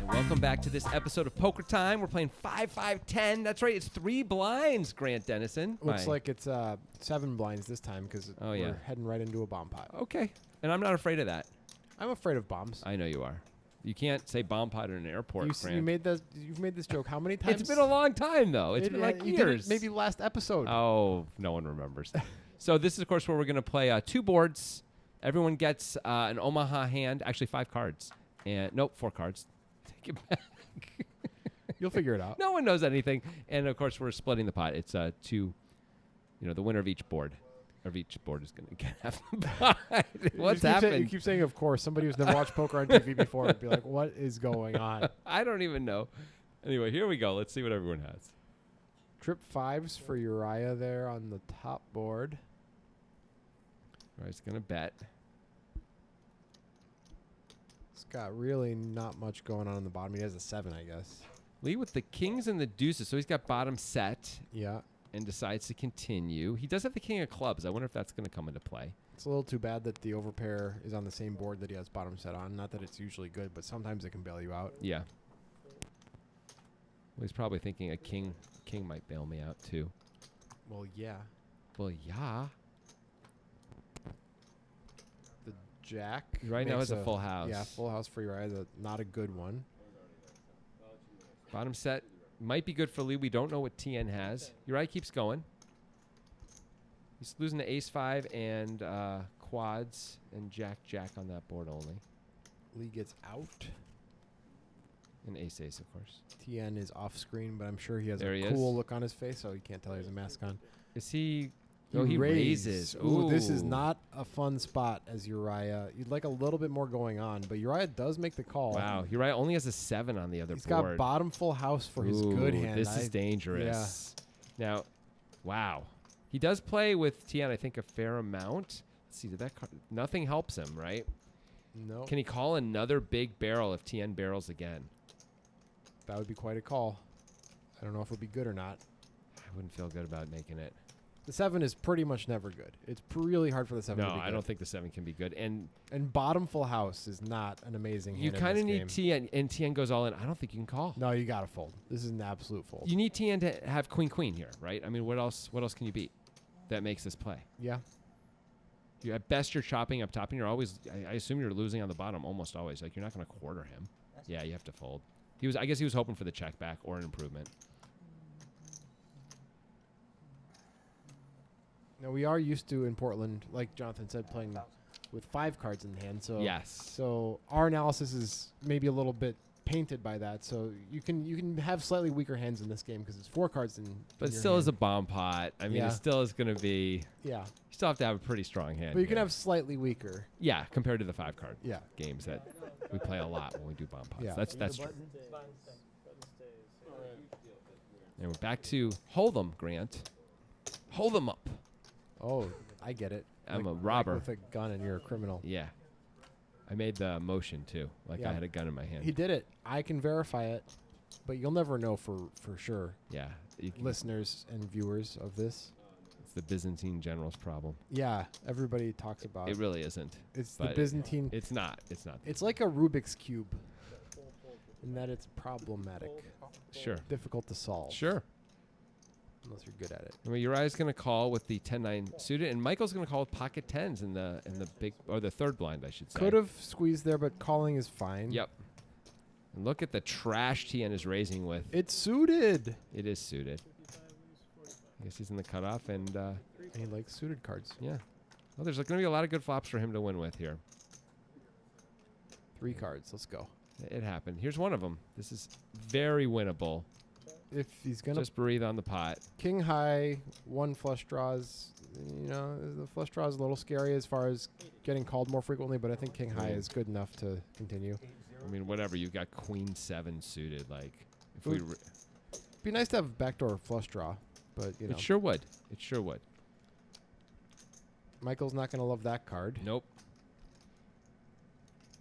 Welcome back to this episode of Poker Time. We're playing 5-5-10. That's right. It's 3 blinds, Grant Dennison. Looks like it's 7 blinds this time because we're heading right into a bomb pot. Okay. And I'm not afraid of that. I'm afraid of bombs. I know you are. You can't say bomb pot in an airport, Grant. You've made this joke how many times? It's been a long time, though. It's been like you years. Did it maybe last episode. Oh, no one remembers. So this is, of course, where we're going to play 2 boards. Everyone gets an Omaha hand. Actually, 5 cards. And nope, 4 cards. Take it back. You'll figure it out. No one knows anything. And, of course, we're splitting the pot. It's 2, the winner of each board. Of each board is going to get half the pot. What's happened? You keep saying, of course. Somebody who's never watched poker on TV before would be like, what is going on? I don't even know. Anyway, here we go. Let's see what everyone has. Trip 5s for Uriah there on the top board. Uriah's going to bet. It's got really not much going on the bottom. He has a 7, I guess. Lee with the kings and the deuces. So he's got bottom set. Yeah. And decides to continue. He does have the king of clubs. I wonder if that's going to come into play. It's a little too bad that the overpair is on the same board that he has bottom set on. Not that it's usually good, but sometimes it can bail you out. Yeah. Well, he's probably thinking a king might bail me out too. Well, yeah. Well, yeah. The jack right now has a full house. Yeah, full house for Uriah. Not a good one. Bottom set might be good for Lee. We don't know what TN has. Uriah keeps going. He's losing to ace-5 and quads and jack on that board only. Lee gets out. And ace-ace, of course. TN is off screen, but I'm sure he has there a cool look on his face, so you can't tell he has a mask on. Is he... He raises. Ooh, this is not a fun spot as Uriah. You'd like a little bit more going on, but Uriah does make the call. Wow, Uriah only has a 7 on the other board. He's got bottom full house for his good hand. This is dangerous. Yeah. Now, wow. He does play with TN, I think, a fair amount. Let's see, did that card... Nothing helps him, right? No. Can he call another big barrel if TN barrels again? That would be quite a call. I don't know if it would be good or not. I wouldn't feel good about making it. The 7 is pretty much never good. It's really hard for the 7 to be good. No, I don't think the 7 can be good. And bottom full house is not an amazing hand. You kind of need TN, and TN goes all in. I don't think you can call. No, you got to fold. This is an absolute fold. You need TN to have queen here, right? I mean, what else can you beat that makes this play? Yeah. At best, you're chopping up top, and you're always, I assume you're losing on the bottom almost always. Like, you're not going to quarter him. Yeah, you have to fold. I guess he was hoping for the check back or an improvement. Now, we are used to, in Portland, like Jonathan said, playing with 5 cards in hand. So yes. So our analysis is maybe a little bit painted by that. So you can have slightly weaker hands in this game because it's 4 cards in. But it still is a bomb pot. I mean, it still is going to be. Yeah. You still have to have a pretty strong hand. But you can have slightly weaker. Yeah, compared to the 5 card. Yeah. Games that we play a lot when we do bomb pots. Yeah. That's true. And we're back to hold them, Grant. Hold them up. Oh, I get it. I'm a robber. With a gun and you're a criminal. Yeah. I made the motion, too. Like I had a gun in my hand. He did it. I can verify it, but you'll never know for sure. Yeah. Listeners and viewers of this. It's the Byzantine general's problem. Yeah. Everybody talks about it. It really isn't. It's the Byzantine. It's not. It's not. It's like a Rubik's Cube in that it's problematic. Sure. Difficult to solve. Sure. Unless you're good at it. I mean, Uriah's going to call with the 10-9 suited, and Michael's going to call with pocket 10s in the big, or the third blind, I should say. Could have squeezed there, but calling is fine. Yep. And look at the trash TN is raising with. It's suited. It is suited. I guess he's in the cutoff, and he likes suited cards. Yeah. Well, there's going to be a lot of good flops for him to win with here. 3 cards. Let's go. It happened. Here's one of them. This is very winnable. If he's going to just breathe on the pot. King high, 1 flush draws. The flush draw is a little scary as far as getting called more frequently, but I think king high is good enough to continue. I mean, whatever. You've got queen 7 suited. Like, if it'd be nice to have backdoor flush draw, but It sure would. It sure would. Michael's not going to love that card. Nope.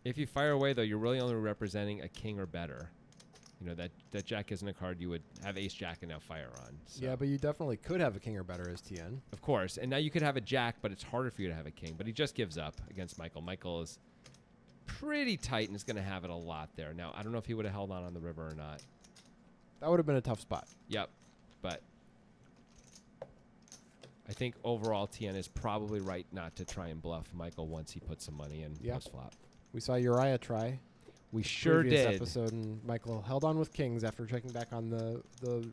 If you fire away, though, you're really only representing a king or better. That jack isn't a card you would have ace jack and now fire on. So. Yeah, but you definitely could have a king or better as TN. Of course. And now you could have a jack, but it's harder for you to have a king. But he just gives up against Michael. Michael is pretty tight and is going to have it a lot there. Now, I don't know if he would have held on the river or not. That would have been a tough spot. Yep, but I think overall TN is probably right not to try and bluff Michael once he puts some money in post-flop. We saw Uriah try. We sure previous did. Episode, and Michael held on with kings after checking back on the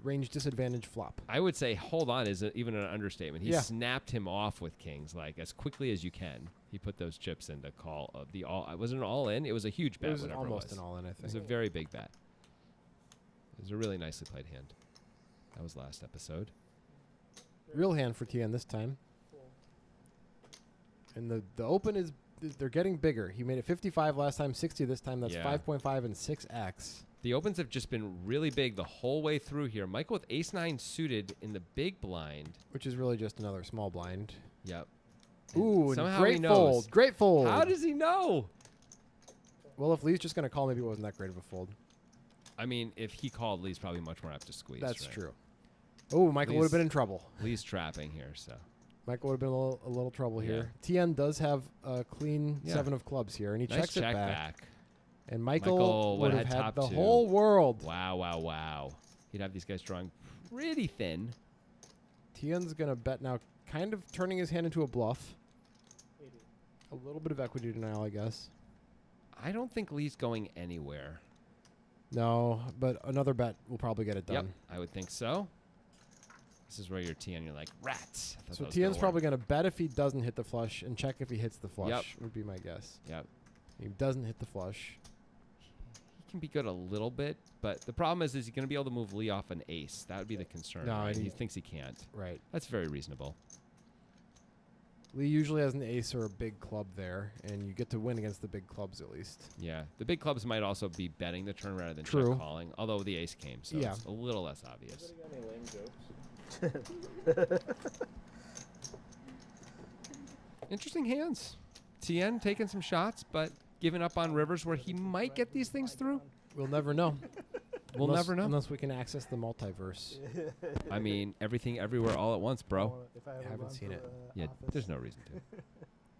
range disadvantage flop. I would say hold on is even an understatement. He snapped him off with kings like as quickly as you can. He put those chips in to call of the all. Was it an all-in? It was a huge bet. It was whatever almost it was. an all-in, I think. It was a very big bet. It was a really nicely played hand. That was last episode. Real hand for TN this time. And the open is, they're getting bigger. He made it 55 last time, 60 this time. That's 5.5 and 6x. The opens have just been really big the whole way through here. Michael with ace-9 suited in the big blind. Which is really just another small blind. Yep. Ooh, and and great fold. Great fold. How does he know? Well, if Lee's just going to call, maybe it wasn't that great of a fold. I mean, if he called, Lee's probably much more apt to squeeze. That's right? true. Oh, Michael would have been in trouble. Lee's trapping here, so. Michael would have been a little trouble here. TN does have a clean 7 of clubs here, and he nice checks check it back. And Michael would have had the whole world. Wow, wow, wow. He'd have these guys drawing pretty thin. TN's going to bet now, kind of turning his hand into a bluff. A little bit of equity denial, I guess. I don't think Lee's going anywhere. No, but another bet will probably get it done. Yep, I would think so. This is where you're TN, you're like, rats. So TN's probably going to bet if he doesn't hit the flush and check if he hits the flush, Yep. would be my guess. Yep. He doesn't hit the flush. He can be good a little bit, but the problem is he's going to be able to move Lee off an ace. That would be the concern. No, right? He thinks he can't. Right. That's very reasonable. Lee usually has an ace or a big club there, and you get to win against the big clubs at least. Yeah. The big clubs might also be betting the turn rather than check calling, although the ace came, so it's a little less obvious. Interesting hands. TN taking some shots, but giving up on rivers where he might get these things through. We'll never know. We'll never know. Unless we can access the multiverse. I mean, everything everywhere all at once, bro. I haven't seen it. Yeah, there's no reason to.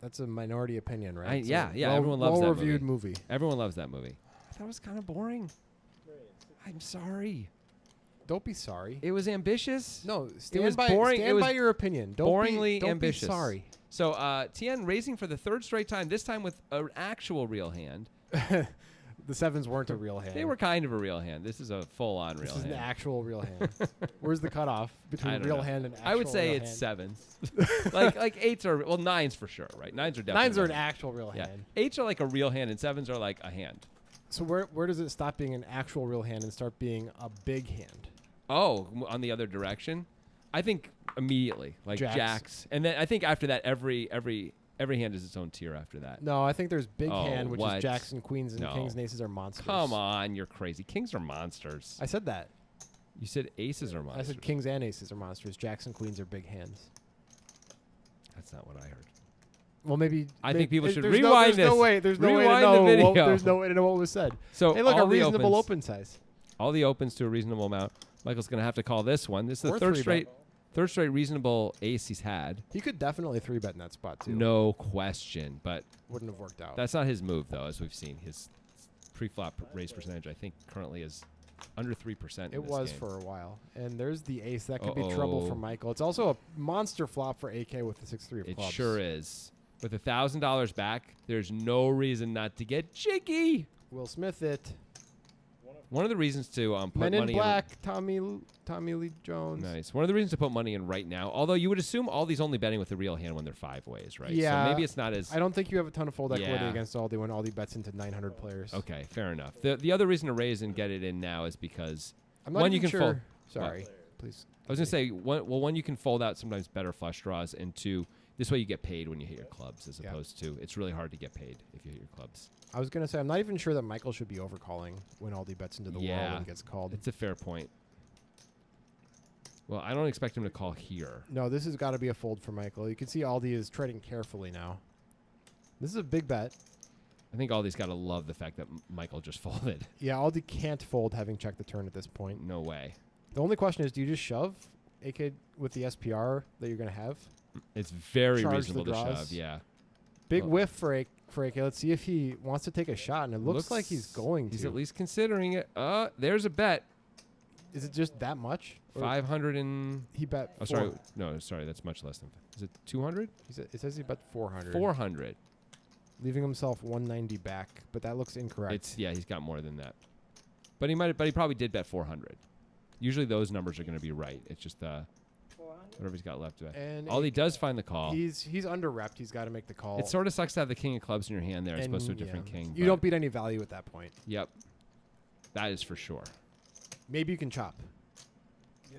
That's a minority opinion, right? Yeah, everyone loves that well-reviewed movie. Everyone loves that movie. I thought it was kind of boring. I'm sorry. Don't be sorry. It was ambitious. No, it was boring. Stand by your opinion. Don't boringly don't ambitious. Be sorry. So TN raising for the third straight time, this time with an actual real hand. The sevens weren't a real hand. They were kind of a real hand. This is a full-on real hand. This is an actual real hand. Where's the cutoff between real hand and actual I would say real it's hand? sevens. like eights are, well, nines for sure, right? Nines are definitely. Nines are an actual real hand. Eights are like a real hand and sevens are like a hand. So where does it stop being an actual real hand and start being a big hand? Oh, on the other direction? I think immediately, like jacks. And then I think after that, every hand is its own tier after that. No, I think there's big hand, which what? is jacks and queens, and kings and aces are monsters. Come on, you're crazy. Kings are monsters. I said that. You said aces are monsters. I said kings and aces are monsters. Jacks and queens are big hands. That's not what I heard. Well, maybe I think people should rewind this. There's no way to rewind know. the video. There's no way to know what was said. So hey, look, all a reasonable opens, open size. All the opens to a reasonable amount. Michael's going to have to call this one. This is the third straight reasonable ace he's had. He could definitely 3-bet in that spot, too. No question, but wouldn't have worked out. That's not his move, though, as we've seen. His pre-flop raise percentage, I think, currently is under 3%. It was for a while. And there's the ace. That could be trouble for Michael. It's also a monster flop for AK with the 6-3 of clubs. It sure is. With $1,000 back, there's no reason not to get jiggy. Will Smith it. One of the reasons to put Men money in Black, Tommy Lee Jones. Nice. One of the reasons to put money in right now, although you would assume Aldie's only betting with the real hand when they're 5 ways, right? Yeah. So maybe it's not as... I don't think you have a ton of fold equity against Aldie when Aldie bets into 900 players. Okay, fair enough. The other reason to raise and get it in now is because... I'm not you can sure. fold. Sorry. Please. I was going to say, one, you can fold out sometimes better flush draws, and 2, this way you get paid when you hit your clubs, as opposed to it's really hard to get paid if you hit your clubs. I was going to say, I'm not even sure that Michael should be overcalling when Aldie bets into the wall and gets called. It's a fair point. Well, I don't expect him to call here. No, this has got to be a fold for Michael. You can see Aldie is treading carefully now. This is a big bet. I think Aldie's got to love the fact that Michael just folded. Yeah, Aldie can't fold having checked the turn at this point. No way. The only question is, do you just shove AK with the SPR that you're going to have? It's very reasonable to shove, yeah. Big whiff for for AK. Let's see if he wants to take a shot, and it looks like he's going He's to. at least considering it. There's a bet. Is it just that much? Or 500 and... he bet. Oh, sorry. No, sorry. That's much less than... Is it 200? It says he bet 400. 400. Leaving himself 190 back, but that looks incorrect. Yeah, he's got more than that. But he probably did bet 400. Usually those numbers are going to be right. It's just whatever he's got left to bet. And Aldie does find the call. He's under repped. He's got to make the call. It sort of sucks to have the king of clubs in your hand there as opposed to a different king. You don't beat any value at that point. Yep. That is for sure. Maybe you can chop.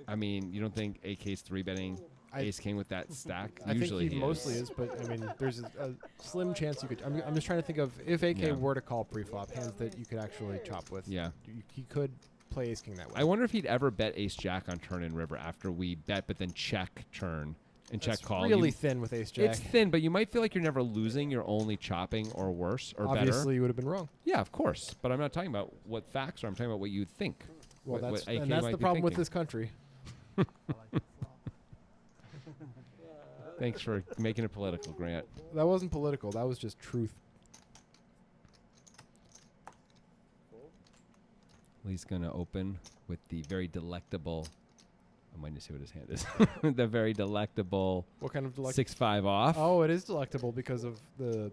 I mean, you don't think AK's 3-betting ace king with that stack? I Usually think he mostly is, but I mean, there's a slim chance you could. I'm just trying to think of if AK were to call pre-flop, hands that you could actually chop with. Yeah. He could play ace king that way. I wonder if he'd ever bet ace jack on turn and river after we bet, but then check turn and check call. Really thin with ace jack. It's thin, but you might feel like you're never losing. You're only chopping or worse or better. Obviously, you would have been wrong. Yeah, of course. But I'm not talking about what facts are. I'm talking about what you think. Well, what AK and that's might the be problem with thinking. this country. Thanks for making it political, Grant. That wasn't political. That was just truth. Lee's going to open with the very delectable. I'm waiting to see what his hand is. The very delectable. What kind of delectable? 6-5 off. Oh, it is delectable because of the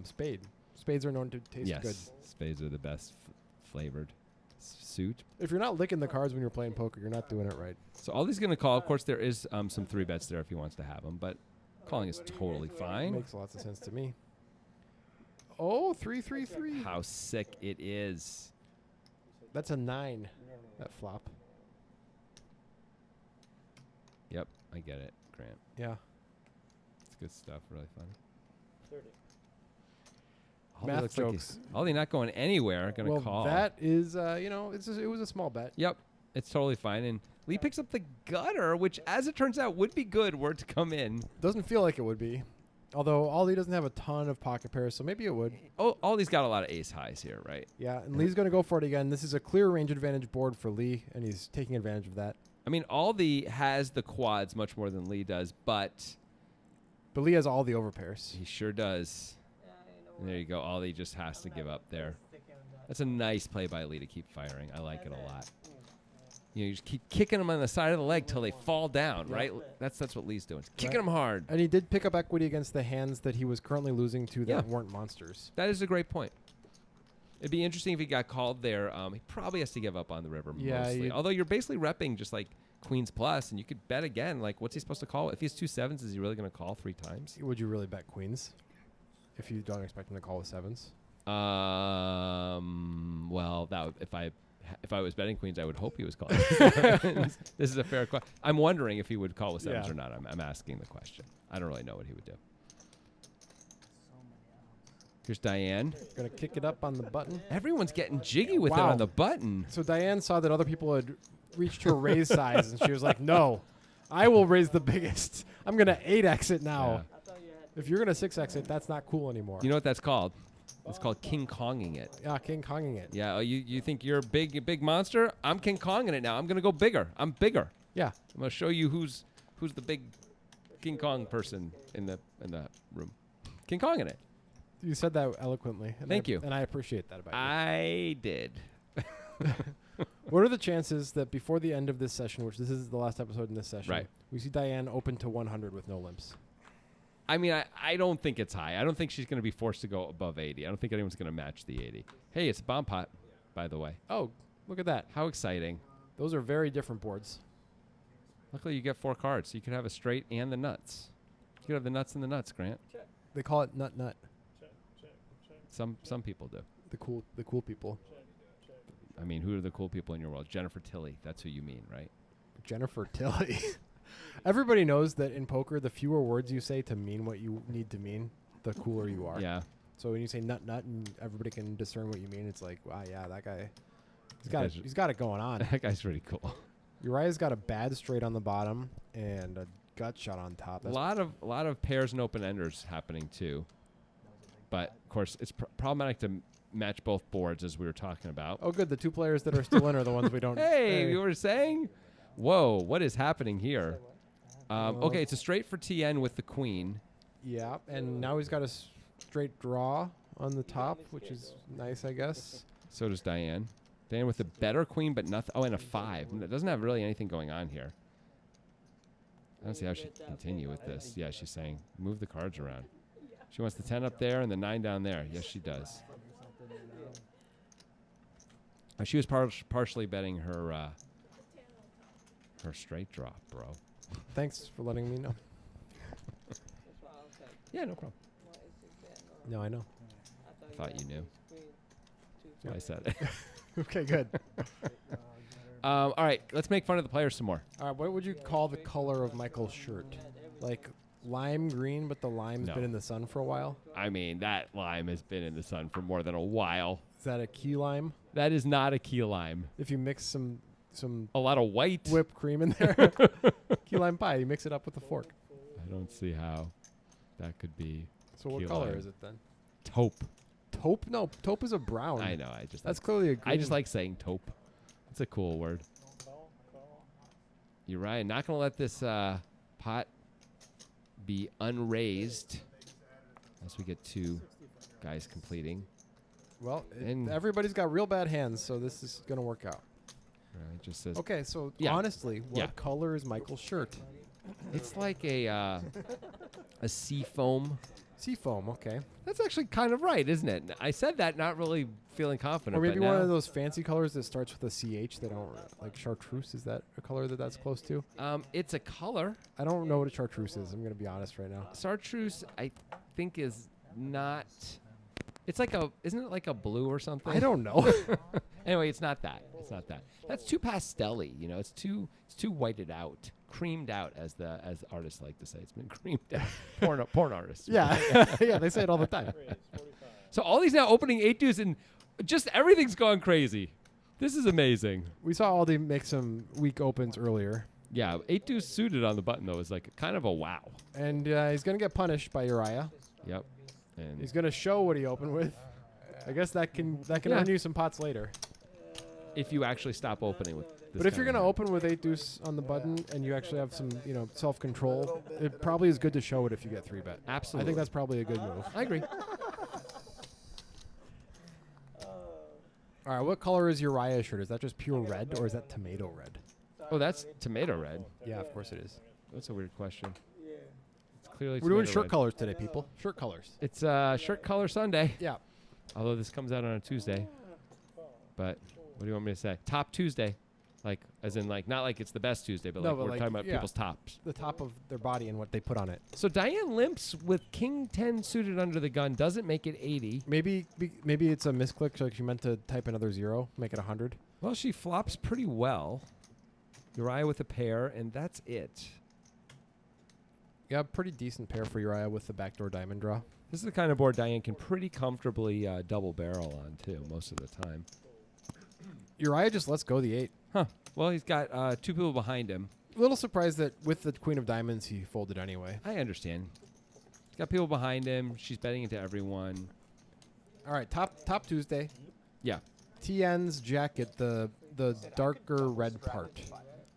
spade. Spades are known to taste yes, good. spades are the best flavored suit. If you're not licking the cards when you're playing poker, you're not doing it right. So Aldie's going to call. Of course, there is some 3-bets there if he wants to have them, but calling is totally fine. Makes lots of sense to me. Oh, 3-3-3. How sick it is. That's a 9. That flop. Yep, I get it, Grant. Yeah. It's good stuff. Really fun. 30. Aldie Math looks like jokes. Aldie not going anywhere. Going to Well, call. that is, it was a small bet. Yep, it's totally fine. And Lee picks up the gutter, which, as it turns out, would be good were it to come in. Doesn't feel like it would be. Although Aldie doesn't have a ton of pocket pairs, so maybe it would. Oh, Aldie's got a lot of ace highs here, right? Yeah, and Lee's going to go for it again. This is a clear range advantage board for Lee, and he's taking advantage of that. I mean, Aldie has the quads much more than Lee does, but Lee has all the overpairs. he sure does. And there you go. Aldie just has to give up there. That's a nice play by Lee to keep firing. I like it a lot. You know, you just keep kicking them on the side of the leg till they fall down, right? That's what Lee's doing. Kicking them hard. And he did pick up equity against the hands that he was currently losing to that weren't monsters. That is a great point. It'd be interesting if he got called there. He probably has to give up on the river mostly. Although you're basically repping just like queens plus, and you could bet again. Like, what's he supposed to call? If he has 2 sevens, is he really going to call 3 times? Would you really bet queens if you don't expect him to call with sevens? Well, if I was betting queens, I would hope he was calling sevens. This is a fair question. I'm wondering if he would call with sevens or not. I'm asking the question. I don't really know what he would do. Here's Diane. Gonna kick it up on the button. Everyone's getting jiggy with it on the button. So Diane saw that other people had reached her raise size, and she was like, "No, I will raise the biggest. I'm gonna 8x it now. Yeah. If you're gonna 6x it, that's not cool anymore." You know what that's called? It's called King Konging it. Yeah, King Konging it. Yeah. Oh, you think you're a big monster? I'm King Konging it now. I'm gonna go bigger. I'm bigger. Yeah. I'm gonna show you who's the big King Kong person in the room. King Konging it. You said that eloquently. And Thank you. And I appreciate that about you. I did. What are the chances that before the end of this session, which this is the last episode in this session, Right. we see Diane open to 100 with no limps? I mean, I don't think it's high. I don't think she's going to be forced to go above 80. I don't think anyone's going to match the 80. Hey, it's a bomb pot, by the way. Oh, look at that. How exciting. Those are very different boards. Luckily, you get 4 cards, so you could have a straight and the nuts. You could have the nuts and the nuts, Grant. They call it nut nut. Some people do. The cool people. I mean, who are the cool people in your world? Jennifer Tilly. That's who you mean, right? Jennifer Tilly. Everybody knows that in poker, the fewer words you say to mean what you need to mean, the cooler you are. Yeah. So when you say nut nut and everybody can discern what you mean, it's like, wow, yeah, that guy, he's got it going on. That guy's pretty cool. Uriah's got a bad straight on the bottom and a gut shot on top. A lot of pairs and open enders happening too. But of course, it's problematic to match both boards, as we were talking about. Oh, good. The 2 players that are still in are the ones we don't. Hey, you were saying? Whoa, what is happening here? Okay, it's a straight for TN with the queen. Yeah, and now he's got straight draw on the top, which is nice, I guess. So does Diane. Diane with a better queen, but nothing. Oh, and a 5. It doesn't have really anything going on here. I don't see how she can continue with this. Yeah, she's saying move the cards around. She wants the 10 up there and the 9 down there. Yes, she does. She was partially betting her her straight draw, bro. Thanks for letting me know. Yeah, no problem. No, I know. I thought you knew. That's why I said it. Okay, good. All right, let's make fun of the players some more. All right, what would you call the color of Michael's shirt? Like lime green, but the lime's No. been in the sun for a while? I mean, that lime has been in the sun for more than a while. Is that a key lime? That is not a key lime. If you mix some A lot of white. whipped cream in there, key lime pie, you mix it up with a fork. I don't see how that could be So what Key color lime. is it then? taupe. Taupe? No, taupe is a brown. I know. That's clearly a green. I just like saying taupe. It's a cool word. You're right. Not going to let this pot be unraised as we get 2 guys completing. Well, And- everybody's got real bad hands, so this is going to work out. It just says Okay, so Yeah. honestly, what Yeah. color is Michael's shirt? it's like a sea foam. Seafoam, okay. That's actually kind of right, isn't it? I said that not really feeling confident. Or maybe but one now, of those fancy colors that starts with a CH that don't, like chartreuse. Is that a color that's close to? It's a color. I don't know what a chartreuse is. I'm going to be honest right now. Chartreuse, I think, is not. It's like isn't it like a blue or something? I don't know. Anyway, it's not that. It's not that. That's too pastel-y, you know. It's too whited out, creamed out, as artists like to say. It's been creamed out. Porn artists. Yeah, yeah, they say it all the time. So all these now opening 8 deuce and just everything's gone crazy. This is amazing. We saw Aldie make some weak opens earlier, Yeah, 8 deuce suited on the button though is like kind of a wow. and he's going to get punished by Uriah. Yep. And He's going to show what he opened with. I guess that can Yeah. earn you some pots later. if you actually stop opening with this But if you're kind going of to open with 8 deuce on the button and you actually have some, self-control, it probably is good to show it if you get 3-bet. Absolutely. I think that's probably a good move. I agree. All right, what color is Uriah's shirt? Is that just pure red or is that tomato red? Oh, that's tomato red. Yeah, of course it is. That's a weird question. It's clearly We're doing tomato shirt red. colors today, people. Shirt colors. It's shirt color Sunday. Yeah. Although this comes out on a Tuesday. But what do you want me to say? Top Tuesday. Like, as in, like, not like it's the best Tuesday, but No, like but we're like, talking about yeah. people's tops. The top of their body and what they put on it. So Diane limps with King 10 suited under the gun. Doesn't make it 80. Maybe it's a misclick. Like she meant to type another 0, make it 100. Well, she flops pretty well. Uriah with a pair, and that's it. Yeah, pretty decent pair for Uriah with the backdoor diamond draw. This is the kind of board Diane can pretty comfortably double barrel on, too, most of the time. Uriah just lets go the 8. Huh. Well, he's got 2 people behind him. A little surprised that with the queen of diamonds, he folded anyway. I understand. He's got people behind him. She's betting into everyone. All right, top Tuesday. Yeah. TN's jacket, the darker red part.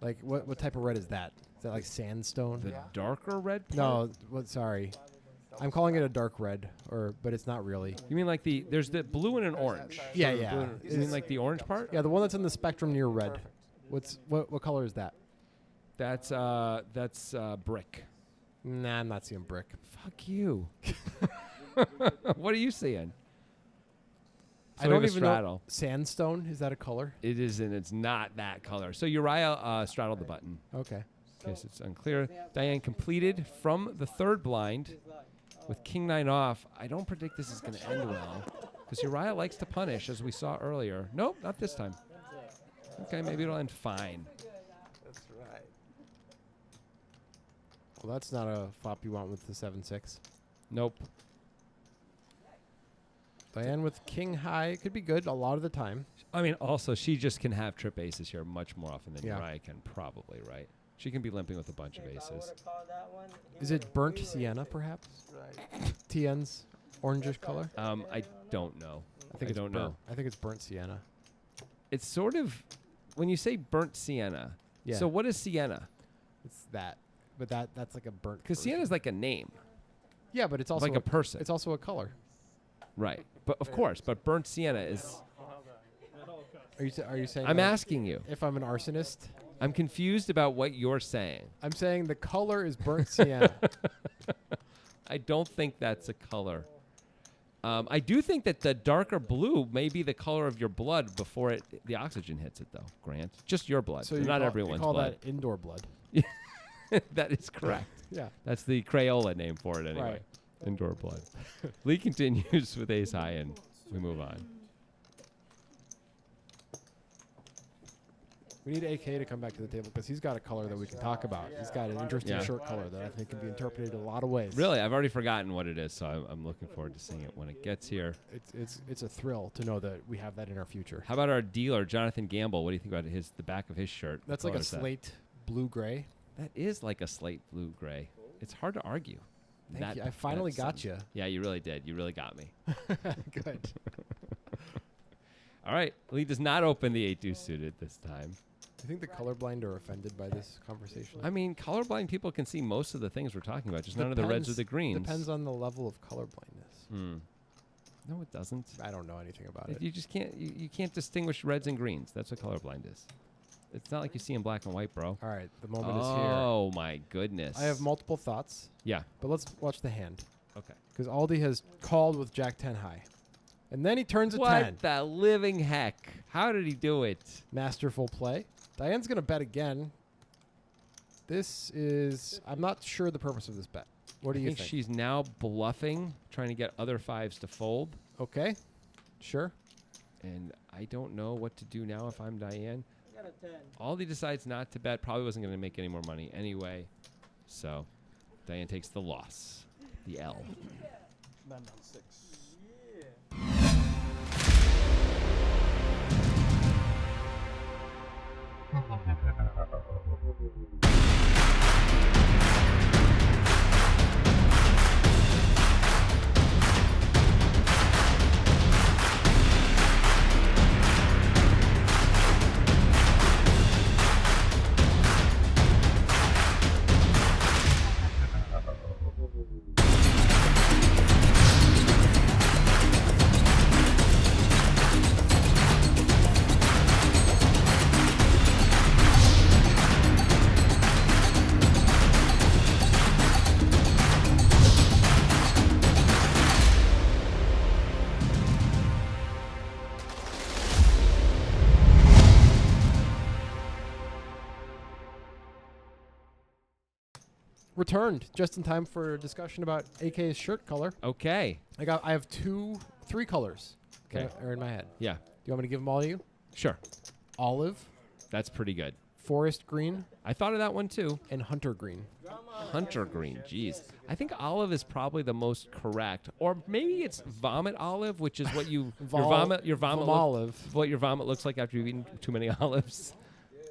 Like, what type of red is that? Is that like sandstone? The darker red part? No, sorry. I'm calling it a dark red, but it's not really. You mean like there's the blue and an orange? Yeah, Sort of yeah. blue and- You mean like the orange part? Yeah, the one that's in the spectrum near red. What color is that? That's brick. Nah, I'm not seeing brick. Fuck you. What are you seeing? So I we have don't a even know. straddle. Sandstone, is that a color? It is, and it's not that color. So Uriah straddled the button. Okay. In case it's unclear. Diane completed from the 3rd blind with King 9 off. I don't predict this is going to end well because Uriah likes to punish, as we saw earlier. Nope, not this time. Okay, maybe it'll end fine. That's right. Well, that's not a flop you want with the 7-6. Nope. Diane with king high. It could be good a lot of the time. I mean, also, she just can have trip aces here much more often than Yeah. Uriah can, probably, right? She can be limping with a bunch of aces. Is it burnt sienna, perhaps? Right. TN's orangish color? I don't know. I think I don't know. I think it's burnt sienna. It's sort of, when you say burnt sienna, Yeah. so what is sienna? It's that. But that's like a burnt. Because version. sienna is like a name, Yeah, but it's also like a person. It's also a color. Right. But of course, but burnt sienna is. Are you saying? I'm that asking you. if I'm an arsonist. I'm confused about what you're saying. I'm saying the color is burnt sienna. I don't think that's a color. I do think that the darker blue may be the color of your blood before the oxygen hits it, though, Grant. Just your blood. So not you everyone's call blood. that indoor blood. That is correct. Yeah. That's the Crayola name for it anyway. Right. Indoor blood. Lee continues with ace high, and we move on. We need AK to come back to the table because he's got a color that we can talk about. He's got an interesting shirt color that I think can be interpreted a lot of ways. Really, I've already forgotten what it is, so I'm looking forward to seeing it when it gets here. It's a thrill to know that we have that in our future. How about our dealer, Jonathan Gamble? What do you think about the back of his shirt? That's like a slate blue-gray. That is like a slate blue-gray. It's hard to argue. Thank you. I finally got you. Yeah, you really did. You really got me. Good. All right. Lee does not open the 8-2 suited this time. Do you think the colorblind are offended by this conversation? I mean, colorblind people can see most of the things we're talking about, just none of the reds or the greens. Depends on the level of colorblindness. No, it doesn't. I don't know anything about it. You just can't. You can't distinguish reds and greens. That's what colorblind is. It's not like you see in black and white, bro. All right, the moment is here. Oh my goodness. I have multiple thoughts. Yeah. But let's watch the hand. Okay. Because Aldie has called with Jack 10 high. And then he turns a 10. What the living heck? How did he do it? Masterful play. Diane's going to bet again. This is... I'm not sure the purpose of this bet. What do you think? She's now bluffing, trying to get other fives to fold. Okay. Sure. And I don't know what to do now if I'm Diane. I got a 10. Aldie decides not to bet. Probably wasn't going to make any more money anyway. So Diane takes the loss. The L. Man on 6. Returned just in time for a discussion about AK's shirt color. Okay. I have three colors. Okay. That are in my head. Yeah. Do you want me to give them all to you? Sure. Olive, That's pretty good. forest green, I thought of that one too. and hunter green. Hunter green. Jeez. I think olive is probably the most correct. Or maybe it's vomit olive, which is what you your vomit olive. what your vomit looks like after you've eaten too many olives.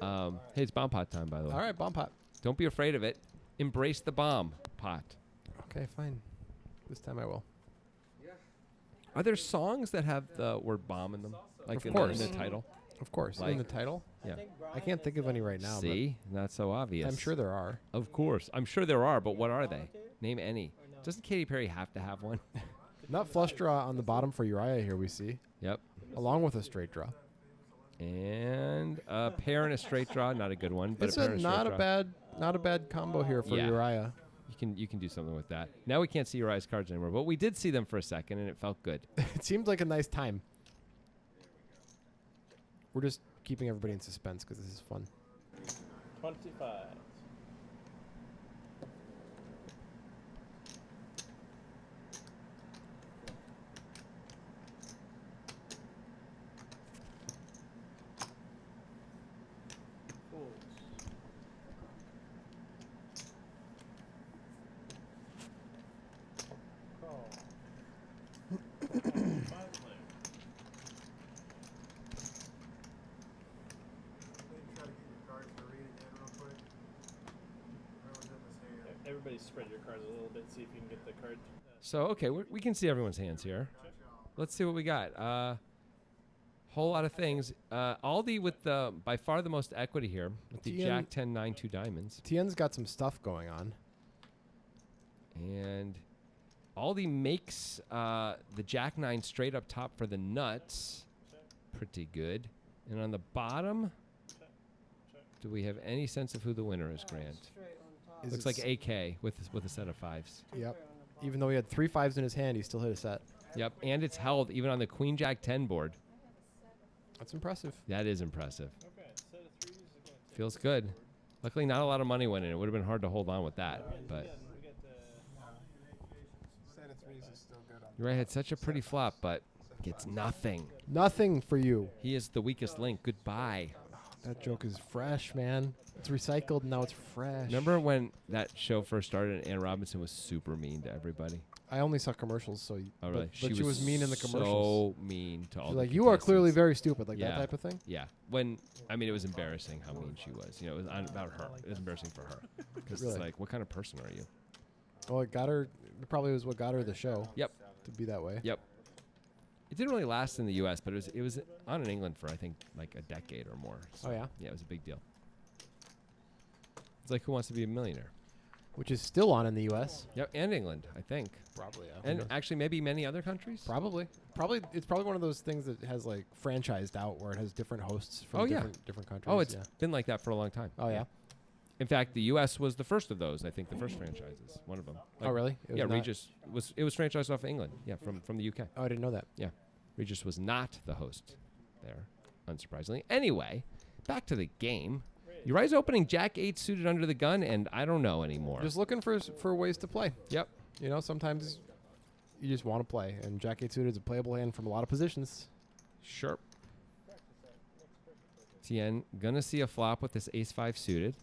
Hey, it's bomb pot time, by the way. All right, bomb pot. Don't be afraid of it. Embrace the bomb pot. Okay, fine. This time I will. Are there songs that have the word bomb in them? Like Of in course. the title? Of course. Like- in the title? Yeah. I can't think of any right now. See? Not so obvious. But I'm sure there are. Of course. I'm sure there are, but what are they? Name any. Doesn't Katy Perry have to have one? Nut flush draw on the bottom for Uriah here we see, Yep. along with a straight draw. And a pair and a straight draw, not a good one, but It's a pair and a straight draw. not a bad combo here for Yeah. Uriah. You can do something with that. Now we can't see Uriah's cards anymore, but we did see them for a second, and it felt good. It seemed like a nice time. We're just keeping everybody in suspense because this is fun. 25. Everybody spread your cards a little bit, see if you can get the card. So, okay, we can see everyone's hands here. Let's see what we got. Whole lot of things. Aldie with by far the most equity here with the TN Jack 10 9 2 diamonds. Tien's got some stuff going on. And Aldie makes the Jack 9 straight up top for the nuts. Pretty good. And on the bottom, do we have any sense of who the winner is, Grant? Looks like AK with a set of 5s. Yep. Even though he had 3 5s in his hand, he still hit a set. Yep, and it's held even on the Queen Jack 10 board. That's impressive. That is impressive. Feels good. Luckily, not a lot of money went in. It would have been hard to hold on with that, but Uriah had such a pretty flop, but gets nothing. Nothing for you. He is the weakest link. Goodbye. That joke is fresh, man. It's recycled, and now it's fresh. Remember when that show first started and Ann Robinson was super mean to everybody? I only saw commercials, so. Oh, really? But she was mean in the commercials. So mean to all She's the like, you are clearly contestants. very stupid, like Yeah. that type of thing. Yeah. When, I mean, it was embarrassing how mean she was. You know, it was about her. It was embarrassing for her. Because it's Really? like, what kind of person are you? Well, it got her. It probably was what got her the show. Yep. To be that way. Yep. It didn't really last in the U.S., but it was on in England for, I think, like a decade or more. So, Oh, yeah? Yeah, it was a big deal. It's like Who Wants to Be a Millionaire? Which is still on in the U.S. Yep, and England, I think. Probably, yeah. And actually maybe many other countries? Probably. It's probably one of those things that has like franchised out where it has different hosts from Oh, yeah. different countries. Oh, it's yeah. been like that for a long time. Oh, yeah. In fact, the U.S. was the first of those. I think the first franchises, one of them. Oh, really? It was Yeah, not- Regis was franchised off of England. Yeah, from the U.K. Oh, I didn't know that. Yeah, Regis was not the host there, unsurprisingly. Anyway, back to the game. Uriah's opening Jack 8 suited under the gun, and I don't know anymore. Just looking for ways to play. Yep. You know, sometimes you just want to play, and Jack 8 suited is a playable hand from a lot of positions. Sure. Tien gonna see a flop with this Ace 5 suited.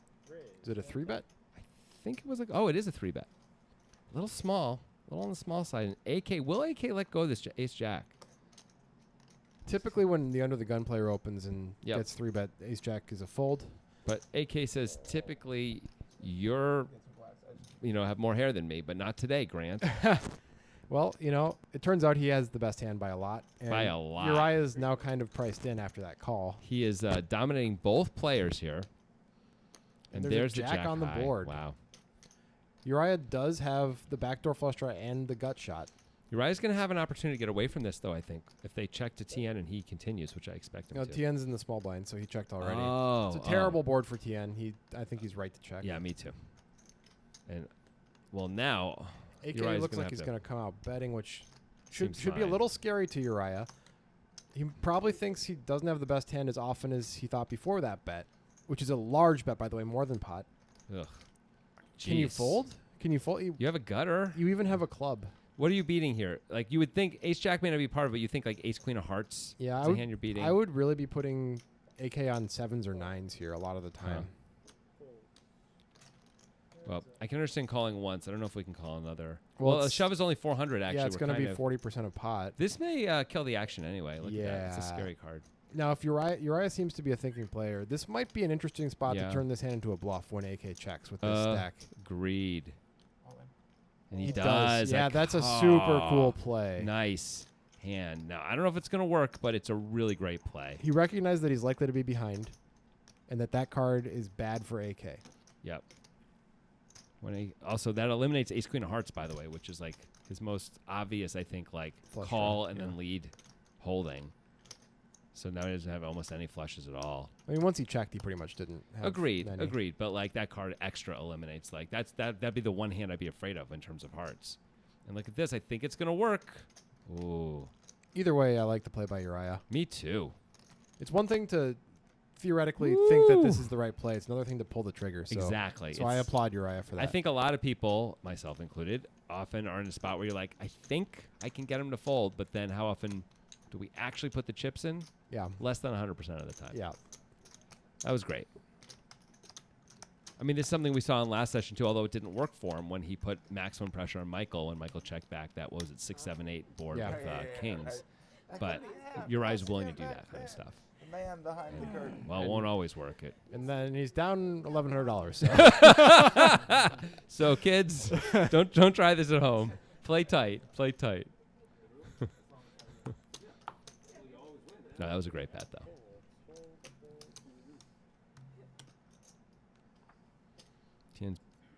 Is it a 3-bet? I think it was like, oh, it is a 3-bet. A little small, a little on the small side. And will AK let go of this Ace Jack? Typically, when the under the gun player opens and Yep. gets 3-bet, Ace Jack is a fold. But AK says typically you're, have more hair than me, but not today, Grant. Well, it turns out he has the best hand by a lot. And By a lot. Uriah is now kind of priced in after that call. He is dominating both players here. And there's a there's the jack jack on the high. board. Wow. Uriah does have the backdoor flush draw and the gut shot. Uriah's going to have an opportunity to get away from this, though, I think, if they check to Tien and he continues, which I expect him No, to. Tien's in the small blind, so he checked already. Oh. It's a terrible board for Tien. I think he's right to check. Yeah, me too. And, well, now, AK Uriah's looks gonna like have he's to- going to come out betting, which should Seems be a fine. little scary to Uriah. He probably thinks he doesn't have the best hand as often as he thought before that bet, which is a large bet, by the way, more than pot. Ugh. Can you Jeez. fold? Can you fold? You have a gutter? You even have a club. What are you beating here? Like, you would think Ace Jack may not be part of it. You think, like, Ace Queen of Hearts Yeah, is a hand you're beating. I would really be putting AK on 7s or 9s here a lot of the time. Well, I can understand calling once. I don't know if we can call another. Well, Well, a it's- shove is only 400, actually. Yeah, it's We're going to be kind of- 40% of pot. This may kill the action anyway. Look at that. It's a Yeah. scary card. Now, if Uriah seems to be a thinking player, this might be an interesting spot Yeah. to turn this hand into a bluff when AK checks with this stack. Agreed. And he, He does. Yeah, like, that's a super oh, cool play. Nice hand. Now, I don't know if it's going to work, but it's a really great play. He recognized that he's likely to be behind and that card is bad for AK. Yep. Also, that eliminates Ace Queen of Hearts, by the way, which is like his most obvious, I think, like Flush call draw, and yeah. then lead holding. So now he doesn't have almost any flushes at all. I mean, once he checked, he pretty much didn't have Agreed. many. Agreed. But like that card extra eliminates. Like that'd be the one hand I'd be afraid of in terms of hearts. And look at this. I think it's gonna work. Ooh. Either way, I like the play by Uriah. Me too. It's one thing to theoretically think that this is the right play. It's another thing to pull the trigger. So, Exactly. So I It's- applaud Uriah for that. I think a lot of people, myself included, often are in a spot where you're like, I think I can get him to fold, but then how often do we actually put the chips in? Yeah. Less than 100% of the time. Yeah. That was great. I mean, this is something we saw in last session too, although it didn't work for him when he put maximum pressure on Michael when Michael checked back that, what was it, 6, 7, 8 board Yeah. with Kings. But Uriah's willing to do that kind of stuff. The man behind the curtain. Well, it won't always work. And then he's down $1,100. So. So kids, don't try this at home. Play tight. Play tight. No, that was a great bet, though.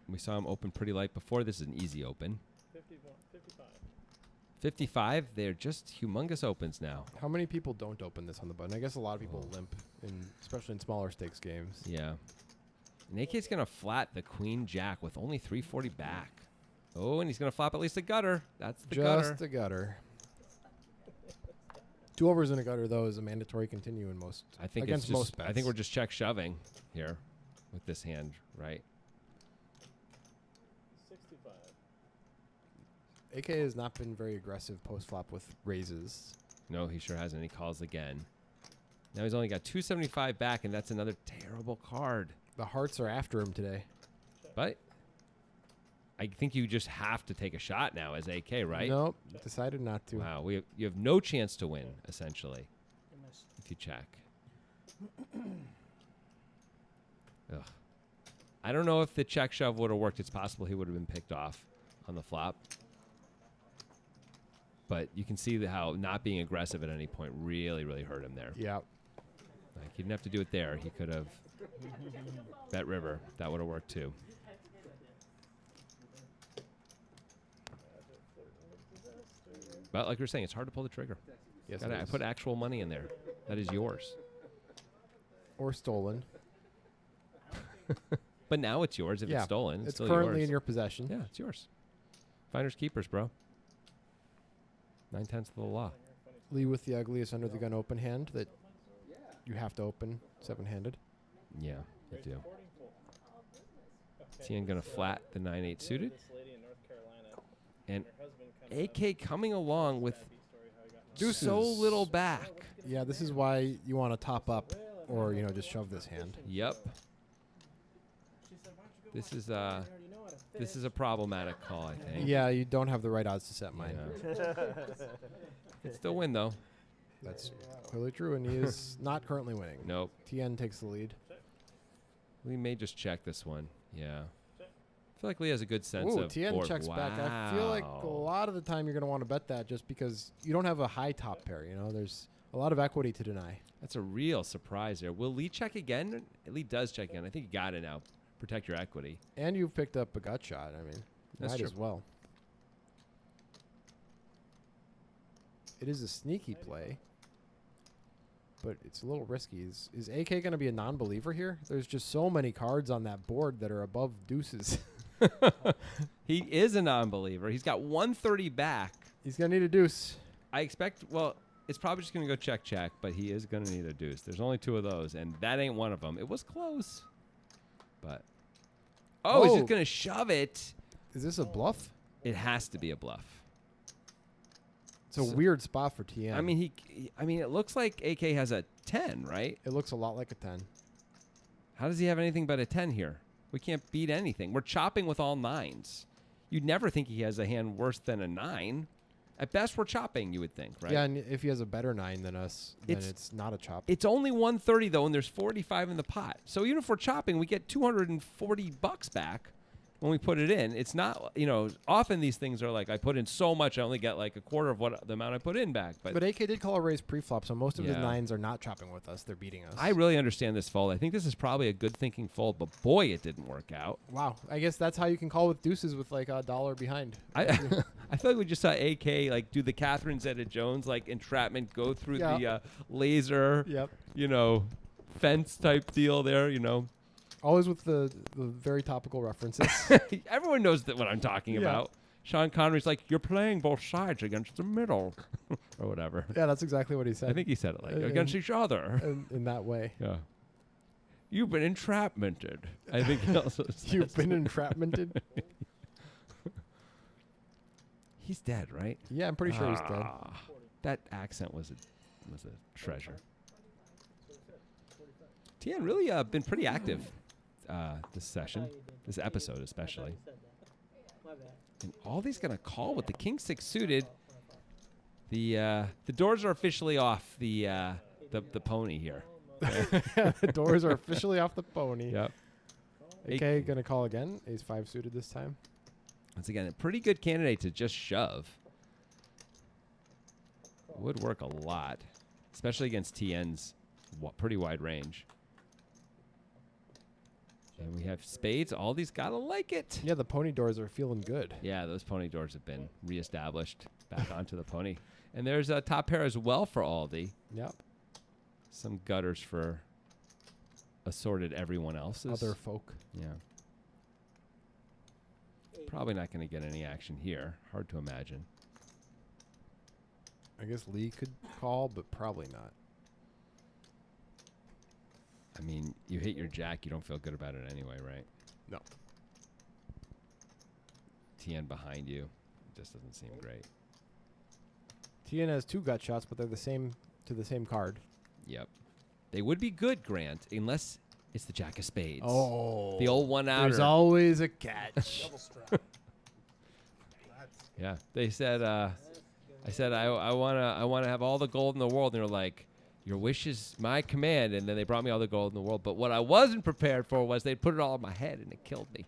We saw him open pretty light before. This is an easy open. 55. 55. They're just humongous opens now. How many people don't open this on the button? I guess a lot of people limp, especially in smaller stakes games. Yeah. And AK's going to flat the queen jack with only 340 back. Oh, and he's going to flop at least a gutter. That's the gutter. Just a gutter. 2 overs in a gutter, though, is a mandatory continue in most. I think against it's just, most bets. I think we're just check shoving here with this hand, right? 65. AK has not been very aggressive post flop with raises. No, he sure hasn't. He calls again. Now he's only got 275 back, and that's another terrible card. The hearts are after him today. But I think you just have to take a shot now as AK, right? Nope, decided not to. Wow, you have no chance to win, essentially, You missed. if you check. Ugh. I don't know if the check shove would have worked. It's possible he would have been picked off on the flop. But you can see how not being aggressive at any point really, really hurt him there. Yeah. Like, he didn't have to do it there. He could have bet river. That would have worked too. But like we were saying, it's hard to pull the trigger. Yes, I put actual money in there. That is yours. or stolen. But now it's yours if Yeah, it's stolen. It's still currently yours. in your possession. Yeah, it's yours. Finders keepers, bro. 9/10 of the law. Lee with the ugliest under the gun open hand that you have to open 7-handed. Yeah, you do. Tien gonna flat the 9/8 suited. And AK coming along with so little back. Yeah, this is why you want to top up or, just shove this hand. Yep. This is a problematic call, I think. Yeah, you don't have the right odds to set mine. Yeah. Could still win though. That's clearly true, and he is not currently winning. Nope. Tien takes the lead. Lee may just check this one. Yeah. I feel like Lee has a good sense Ooh, of Tien board. checks back. I feel like a lot of the time you're going to want to bet that just because you don't have a high top pair. There's a lot of equity to deny. That's a real surprise there. Will Lee check again? Lee does check again. I think you got it now. Protect your equity. And you've picked up a gut shot. I mean, That's might true. as well. It is a sneaky play, but it's a little risky. Is AK going to be a non-believer here? There's just so many cards on that board that are above deuces. He is a non-believer. He's got 130 back. He's going to need a deuce. I expect, it's probably just going to go check, but he is going to need a deuce. There's only 2 of those, and that ain't one of them. It was close. But, he's just going to shove it. Is this a bluff? It has to be a bluff. It's a weird spot for Tien. I mean, it looks like AK has a 10, right? It looks a lot like a 10. How does he have anything but a 10 here? We can't beat anything. We're chopping with all 9s. You'd never think he has a hand worse than a 9. At best, we're chopping, you would think, right? Yeah, and if he has a better 9 than us, then it's not a chop. It's only 130, though, and there's 45 in the pot. So even if we're chopping, we get $240 back when we put it in. It's not, often these things are like, I put in so much, I only get like a quarter of the amount I put in back. But AK did call a raise pre-flop, so most of his Yeah. 9s are not chopping with us. They're beating us. I really understand this fold. I think this is probably a good thinking fold, but boy, it didn't work out. Wow. I guess that's how you can call with deuces with like $1 behind. I feel like we just saw AK like do the Catherine Zeta-Jones like entrapment, go through the laser, Yep. fence type deal there, Always with the very topical references. Everyone knows what I'm talking about. Sean Connery's like, you're playing both sides against the middle, or whatever. Yeah, that's exactly what he said. I think he said it like against each other. in that way. Yeah. You've been entrapmented. I think he also says You've been entrapmented? He's dead, right? Yeah, I'm pretty sure he's dead. That accent was a treasure. Tien really been pretty active this session, this episode especially. And Aldie's gonna call with the King 6 suited. The doors are officially off the pony here. The doors are officially off the pony. Yep. AK gonna call again. Ace 5 suited this time. Once again, a pretty good candidate to just shove. Would work a lot, especially against Tien's pretty wide range. And we have spades. Aldie's got to like it. Yeah, the pony doors are feeling good. Yeah, those pony doors have been reestablished back onto the pony. And there's a top pair as well for Aldie. Yep. Some gutters for assorted everyone else's. Other folk. Yeah. Probably not going to get any action here. Hard to imagine. I guess Lee could call, but probably not. I mean, you hit your jack, you don't feel good about it anyway, right? No. TN behind you. It just doesn't seem great. TN has 2 gut shots, but they're the same to the same card. Yep. They would be good, Grant, unless it's the jack of spades. Oh. The old one outer. There's always a catch. Yeah. They said, I said, I wanna have all the gold in the world. And they're like, your wish is my command. And then they brought me all the gold in the world. But what I wasn't prepared for was they'd put it all in my head and it killed me.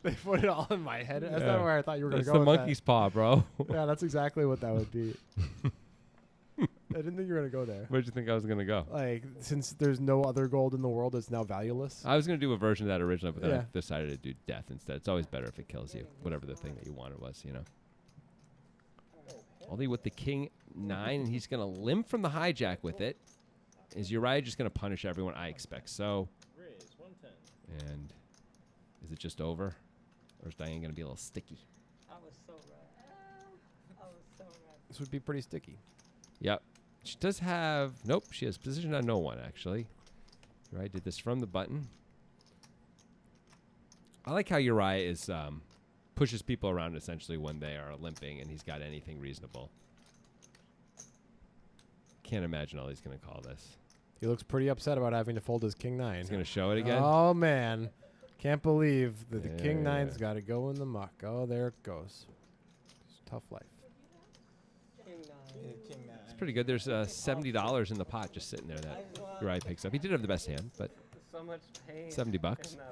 They put it all in my head. That's Yeah. not where I thought you were going to It's go the with monkey's paw, bro. that. Yeah, that's exactly what that would be. I didn't think you were going to go there. Where'd you think I was going to go? Like, since there's no other gold in the world, it's now valueless. I was going to do a version of that originally, but then Yeah. I decided to do death instead. It's always better if it kills you, whatever the thing that you wanted was, you know. Aldie with the king 9, and he's going to limp from the hijack with it. Is Uriah just going to punish everyone? I expect so. Raise 110. And is it just over? Or is Diane going to be a little sticky? I was so right. I was so right. This would be pretty sticky. Yep. She does have... Nope, she has position on no one, actually. Uriah did this from the button. I like how Uriah is... pushes people around, essentially, when they are limping, and he's got anything reasonable. Can't imagine Aldie's going to call this. He looks pretty upset about having to fold his king 9. He's going to show it again? Oh, man. Can't believe that the king Yeah. 9's got to go in the muck. Oh, there it goes. It's a tough life. King Yeah, nine. king 9. It's pretty good. There's $70 in the pot just sitting there that Uriah picks up. He did have the best hand, but So much pain. $70.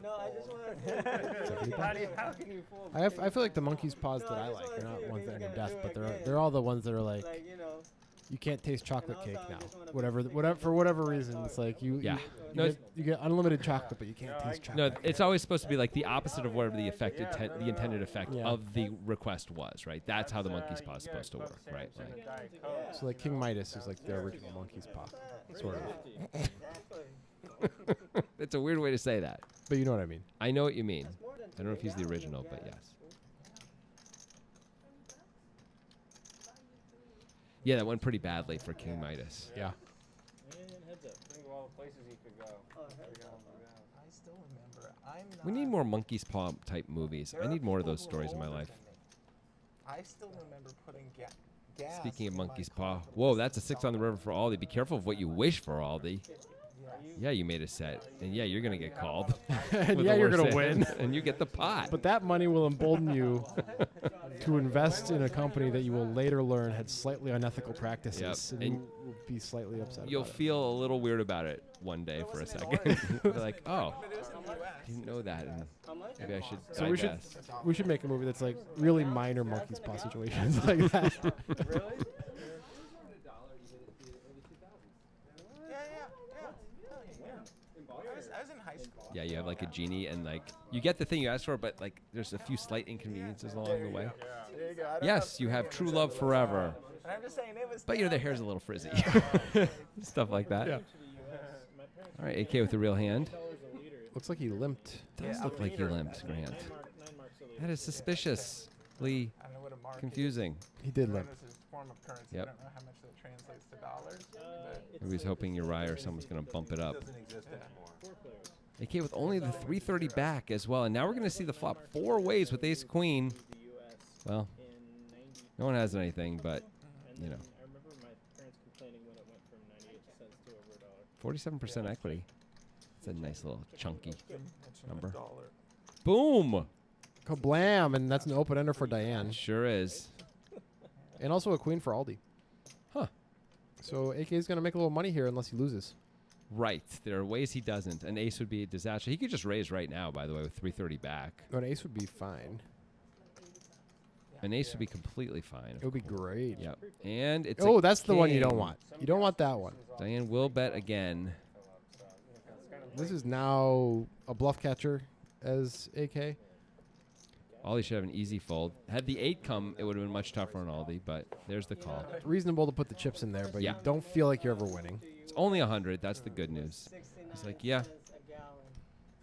No, I just want to. How can you fool? I feel like the monkey's paws that I like are not ones that end in death, but they're all the ones that are like, Like, you know. you can't taste chocolate And cake also I now. just wanna Whatever, for whatever reason, it's like you Yeah. you, No, you get unlimited chocolate, but you can't taste no, chocolate. it's always supposed to be like the opposite of whatever the the intended effect Yeah. of the request was, right? That's how the monkey's paw is supposed to work, right? Like, So like King Midas is like the original monkey's paw, sort of. Exactly. it's a weird way to say that. But you know what I mean. I know what you mean. More than I don't know if he's the $3, original, but yeah. yes. Yeah, that went pretty badly for King Midas. Yeah. And heads up. Think of all the places he could go. Oh, heads up. I still remember. I'm not. We need more monkey's paw type movies. There I are need more of people those who are stories in my older life. than me. I still remember putting gas. Speaking of in my monkey's car paw, for the whoa, rest that's a of 6 on the river for Aldie. Be careful of what you wish for, Aldie. Yeah, you made a set, and yeah, you're gonna get called. And with yeah, the you're worst gonna win. hand, and you get the pot. But that money will embolden you to invest in a company that you will later learn had slightly unethical practices, Yep. and And you will be slightly upset. You'll about feel a little weird about it one day for a second. You're like, oh, But it was in the US. I didn't know that, and How much? maybe I should So we should- digest. it. We should make a movie that's like really minor monkey's paw situations like that. Really? I was in high school. Yeah, you have like a genie, and like you get the thing you asked for, but like there's a few slight inconveniences along the way. There you go. I don't Yes, you have true love forever, And I'm just saying it was. but you know their hair's a little frizzy, stuff like that. Yeah. My parents All right, AK with the real hand. $10 a liter. Looks like he limped. Does Yeah, look a like you liter. limped, Grant. 9 marks a liter. That is suspiciously I don't know what a mark confusing. He did is. limp. This is a form of currency. Yep. I don't know how much that translates to dollars. But It's Maybe he's like hoping Uriah or someone's gonna bump it up. doesn't exist anymore. 4 players. AK with only the 330 back as well, and now we're gonna see the flop 4 ways with Ace Queen. The US Well, in 90. no one has anything, but And you then know. I remember my parents complaining when it went from 98 cents to over $1. 47% equity. It's a nice little chunky number. Dollar. Boom! Kablam! And that's an open ender for Diane, Sure is. and also a queen for Aldie. Huh. So AK is gonna make a little money here unless he loses. Right. There are ways he doesn't. An ace would be a disaster. He could just raise right now, by the way, with 330 back. An ace would be fine. An ace would be completely fine. It would be great. Yep. And it's Oh, a that's the one you don't king. want. You don't want that one. Diane will bet again. This is now a bluff catcher as AK. Aldie should have an easy fold. Had the 8 come, it would have been much tougher on Aldie, but there's the call. Reasonable to put the chips in there, but Yeah. you don't feel like you're ever winning. It's only 100. That's the good news. He's like, yeah.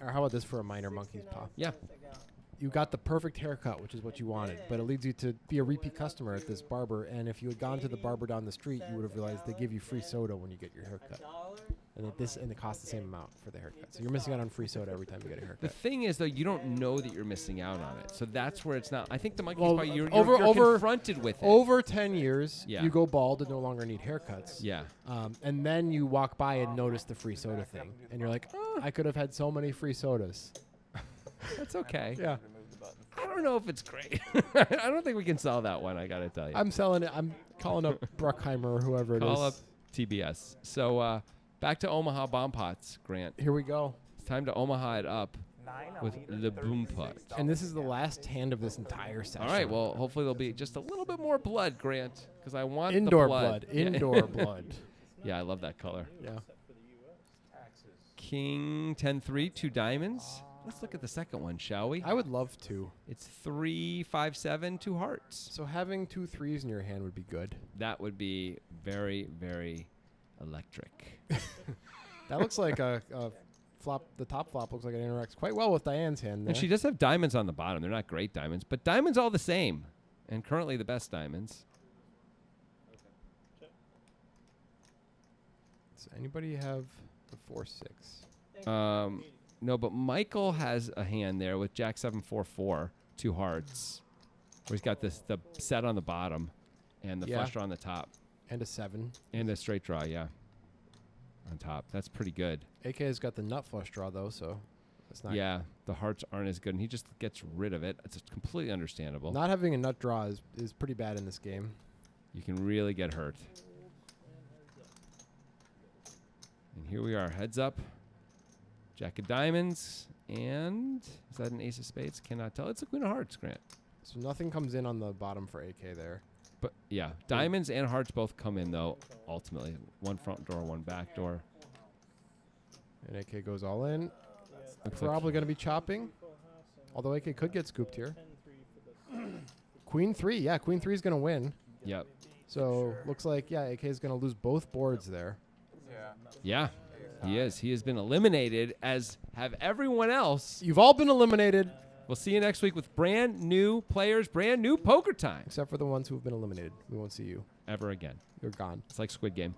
Or how about this for a minor monkey's paw? Yeah. You got the perfect haircut, which is what you wanted, but it leads you to be a repeat customer at this barber. And if you had gone to the barber down the street, you would have realized they give you free soda when you get your haircut, and it costs the same amount for the haircut. So you're missing out on free soda every time you get a The haircut. thing is, though, you don't know that you're missing out on it. So that's where it's not. I think the monkey's Well, paw, you're over confronted with it. Over 10 years, Yeah. you go bald and no longer need haircuts. Yeah. And then you walk by and notice the free soda thing, and you're like, I could have had so many free sodas. That's okay. Yeah. I don't know if it's great. I don't think we can sell that one, I got to tell you. I'm selling it. I'm calling up Bruckheimer or whoever it is. Call up TBS. So back to Omaha bomb pots, Grant. Here we go. It's time to Omaha it up with Le Boom Pot. And this is the last hand of this entire session. All right, well, hopefully there'll be just a little bit more blood, Grant, because I want Indoor the blood. blood. Indoor blood. Yeah, I love that color. Yeah. King 10-3, 2 diamonds. Let's look at the second one, shall we? I would love to. It's 3-5-7, 2 hearts. So having 2 3s in your hand would be good. That would be very, very electric. That looks like a flop. The top flop looks like it interacts quite well with Diane's hand there. And she does have diamonds on the bottom. They're not great diamonds, but diamonds all the same, and currently the best diamonds. Does anybody have the 4-6? No, but Michael has a hand there with Jack 7-4-4, 2 hearts, where he's got the set on the bottom and the flush draw on the top. And a 7. And a straight draw, yeah, on top. That's pretty good. AK has got the nut flush draw, though, so that's not... Yeah, the hearts aren't as good, and he just gets rid of it. It's completely understandable. Not having a nut draw is pretty bad in this game. You can really get hurt. And here we are, heads up. Jack of diamonds, and is that an ace of spades? Cannot tell. It's a queen of hearts, Grant. So nothing comes in on the bottom for AK there. But yeah, diamonds and hearts both come in though. Ultimately, one front door, one back door. And AK goes all in. Looks like Probably going to be chopping. Although AK could get scooped here. Queen 3. Yeah, Queen 3 is going to win. Yep. So looks like, yeah, AK is going to lose both boards there. Yeah, he is. He has been eliminated, as have everyone else. You've all been eliminated. We'll see you next week with brand new players, brand new poker time. Except for the ones who have been eliminated. We won't see you. Ever again. You're gone. It's like Squid Game.